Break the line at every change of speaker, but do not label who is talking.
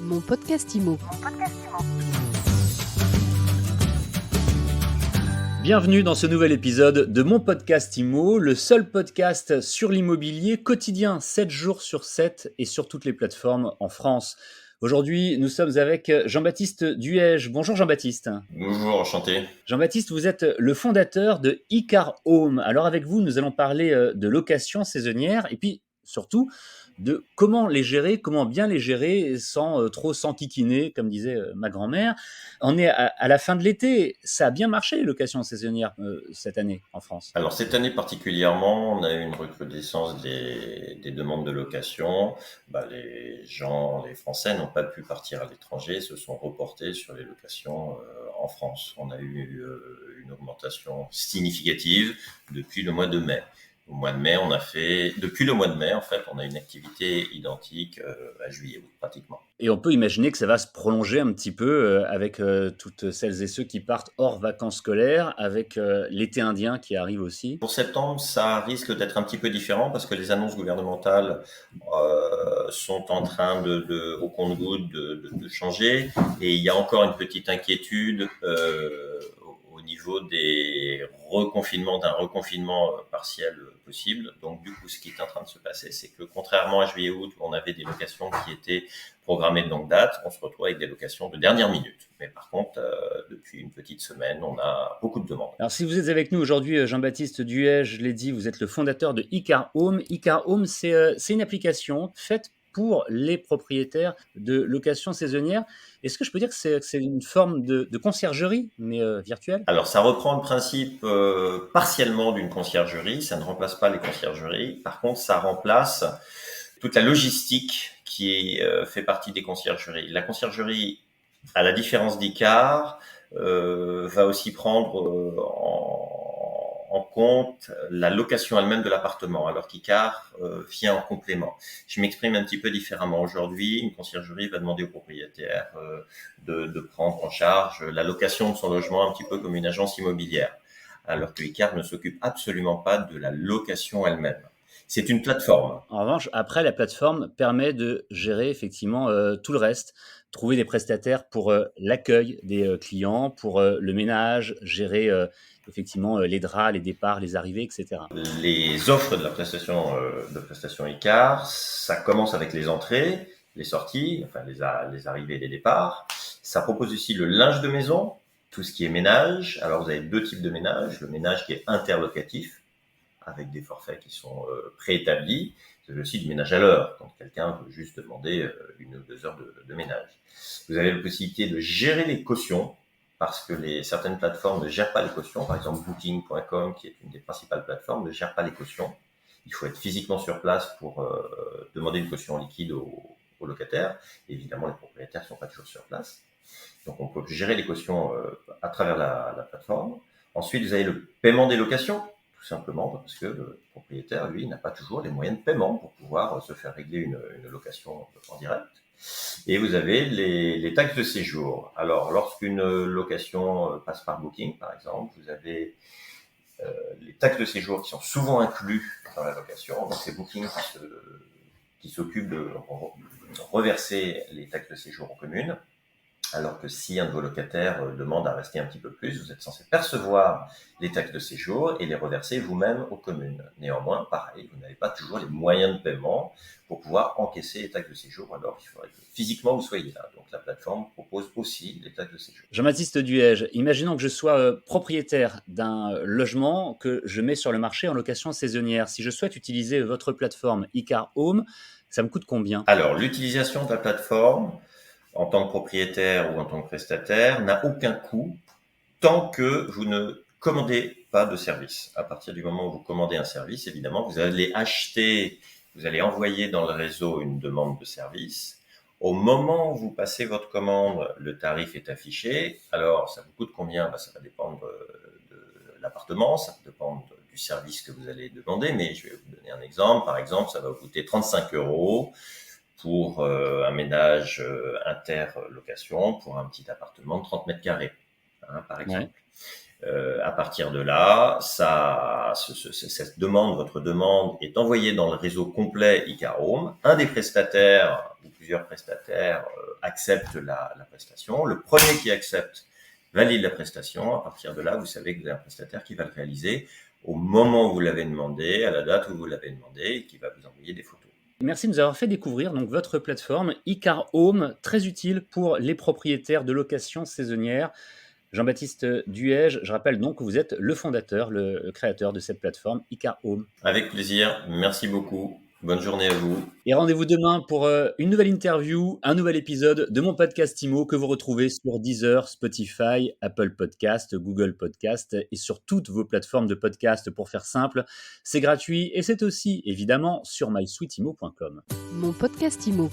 Mon podcast IMO.
Bienvenue dans ce nouvel épisode de mon podcast IMO, le seul podcast sur l'immobilier quotidien, 7 jours sur 7 et sur toutes les plateformes en France. Aujourd'hui, nous sommes avec Jean-Baptiste Duège. Bonjour Jean-Baptiste.
Bonjour, enchanté.
Jean-Baptiste, vous êtes le fondateur de Icar Home. Alors avec vous, nous allons parler de location saisonnière et puis surtout de comment les gérer, comment bien les gérer sans trop s'enquiquiner, comme disait ma grand-mère. On est à la fin de l'été. Ça a bien marché les locations saisonnières cette année en France.
Alors cette année particulièrement, on a eu une recrudescence des demandes de location. Les Français n'ont pas pu partir à l'étranger, se sont reportés sur les locations en France. On a eu une augmentation significative depuis le mois de mai. Depuis le mois de mai, en fait, on a une activité identique à juillet, pratiquement.
Et on peut imaginer que ça va se prolonger un petit peu avec toutes celles et ceux qui partent hors vacances scolaires, avec l'été indien qui arrive aussi.
Pour septembre, ça risque d'être un petit peu différent parce que les annonces gouvernementales sont en train au compte-gouttes de changer. Et il y a encore une petite inquiétude au niveau d'un reconfinement partiel possible. Donc du coup, ce qui est en train de se passer, c'est que contrairement à juillet-août, où on avait des locations qui étaient programmées de longue date, on se retrouve avec des locations de dernière minute. Mais par contre, depuis une petite semaine, on a beaucoup de demandes.
Alors si vous êtes avec nous aujourd'hui, Jean-Baptiste Duège, je l'ai dit, vous êtes le fondateur de Icar Home. Icar Home, c'est une application faite pour les propriétaires de location saisonnière. Est-ce que je peux dire que c'est une forme de conciergerie, mais virtuelle ?
Alors, ça reprend le principe partiellement d'une conciergerie. Ça ne remplace pas les conciergeries. Par contre, ça remplace toute la logistique qui fait partie des conciergeries. La conciergerie, à la différence d'Icar, va aussi prendre en compte la location elle-même de l'appartement, alors qu'Icar vient en complément. Je m'exprime un petit peu différemment. Aujourd'hui, une conciergerie va demander au propriétaire de prendre en charge la location de son logement un petit peu comme une agence immobilière, alors que Icar ne s'occupe absolument pas de la location elle-même. C'est une plateforme.
En revanche, après, la plateforme permet de gérer effectivement tout le reste, trouver des prestataires pour l'accueil des clients, pour le ménage, gérer effectivement les draps, les départs, les arrivées, etc.
Les offres de la prestation Icar, ça commence avec les entrées, les sorties, enfin les arrivées et les départs. Ça propose aussi le linge de maison, tout ce qui est ménage. Alors vous avez deux types de ménage, le ménage qui est interlocatif, avec des forfaits qui sont préétablis. C'est aussi du ménage à l'heure, quand quelqu'un veut juste demander 1 ou 2 heures de ménage. Vous avez la possibilité de gérer les cautions, parce que certaines plateformes ne gèrent pas les cautions. Par exemple, Booking.com, qui est une des principales plateformes, ne gère pas les cautions. Il faut être physiquement sur place pour demander une caution liquide aux locataires. Évidemment, les propriétaires ne sont pas toujours sur place. Donc, on peut gérer les cautions à travers la plateforme. Ensuite, vous avez le paiement des locations, tout simplement parce que le propriétaire, lui, n'a pas toujours les moyens de paiement pour pouvoir se faire régler une location en direct. Et vous avez les taxes de séjour. Alors, lorsqu'une location passe par Booking, par exemple, vous avez les taxes de séjour qui sont souvent inclus dans la location. Donc, c'est Booking qui s'occupe de reverser les taxes de séjour aux communes. Alors que si un de vos locataires demande à rester un petit peu plus, vous êtes censé percevoir les taxes de séjour et les reverser vous-même aux communes. Néanmoins, pareil, vous n'avez pas toujours les moyens de paiement pour pouvoir encaisser les taxes de séjour, alors il faudrait que physiquement vous soyez là. Donc la plateforme propose aussi les taxes de séjour.
Jean-Baptiste Duège, imaginons que je sois propriétaire d'un logement que je mets sur le marché en location saisonnière. Si je souhaite utiliser votre plateforme Icar Home, ça me coûte combien ?
Alors, l'utilisation de la plateforme, en tant que propriétaire ou en tant que prestataire, n'a aucun coût tant que vous ne commandez pas de service. À partir du moment où vous commandez un service, évidemment, vous allez envoyer dans le réseau une demande de service. Au moment où vous passez votre commande, le tarif est affiché. Alors, ça vous coûte combien ? Ça va dépendre de l'appartement, ça va dépendre du service que vous allez demander, mais je vais vous donner un exemple. Par exemple, ça va vous coûter 35 € pour un ménage interlocation pour un petit appartement de 30 mètres carrés, par exemple. À partir de là, cette demande, votre demande est envoyée dans le réseau complet Icar Home. Un des prestataires ou plusieurs prestataires acceptent la prestation. Le premier qui accepte valide la prestation. À partir de là, vous savez que vous avez un prestataire qui va le réaliser au moment où vous l'avez demandé, à la date où vous l'avez demandé, et qui va vous envoyer des photos.
Merci de nous avoir fait découvrir donc votre plateforme Icar Home, très utile pour les propriétaires de location saisonnière. Jean-Baptiste Duège, je rappelle donc que vous êtes le fondateur, le créateur de cette plateforme Icar Home.
Avec plaisir, merci beaucoup. Bonne journée à vous.
Et rendez-vous demain pour une nouvelle interview, un nouvel épisode de mon podcast IMO que vous retrouvez sur Deezer, Spotify, Apple Podcast, Google Podcast et sur toutes vos plateformes de podcast pour faire simple. C'est gratuit et c'est aussi évidemment sur mysweetimo.com.
Mon podcast IMO.